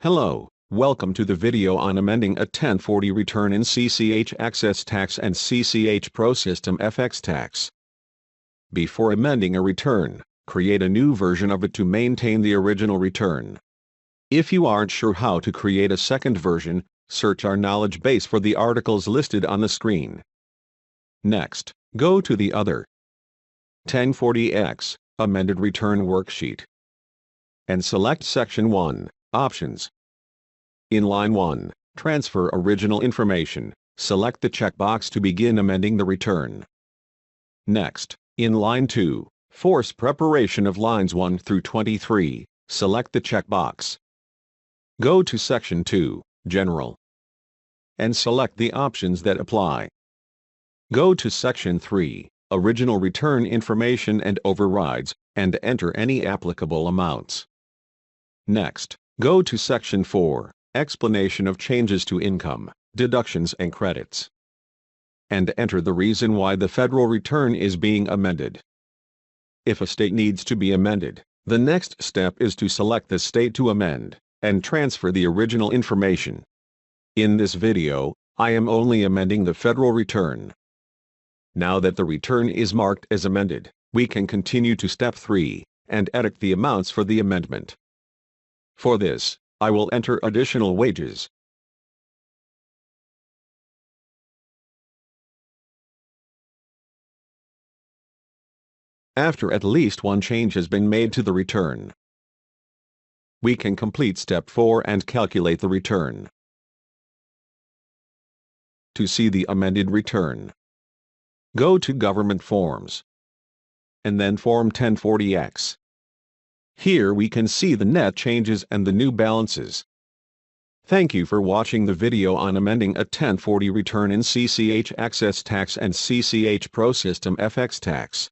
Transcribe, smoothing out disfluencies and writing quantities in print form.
Hello, welcome to the video on amending a 1040 return in CCH Axcess Tax and CCH ProSystem FX Tax. Before amending a return, create a new version of it to maintain the original return. If you aren't sure how to create a second version, search our knowledge base for the articles listed on the screen. Next, go to the Other 1040X Amended Return Worksheet and select Section 1, Options. In line 1, Transfer Original Information, select the checkbox to begin amending the return. Next, in line 2, Force Preparation of lines 1 through 23, select the checkbox. Go to Section 2, General, and select the options that apply. Go to Section 3, Original Return Information and Overrides, and enter any applicable amounts. Next, go to Section 4, Explanation of Changes to Income, Deductions and Credits, and enter the reason why the federal return is being amended. If a state needs to be amended, the next step is to select the state to amend, and transfer the original information. In this video, I am only amending the federal return. Now that the return is marked as amended, we can continue to Step 3, and edit the amounts for the amendment. For this, I will enter additional wages. After at least one change has been made to the return, we can complete Step 4 and calculate the return. To see the amended return, go to Government Forms, and then Form 1040X. Here we can see the net changes and the new balances. Thank you for watching the video on amending a 1040 return in CCH Axcess Tax and CCH ProSystem FX Tax.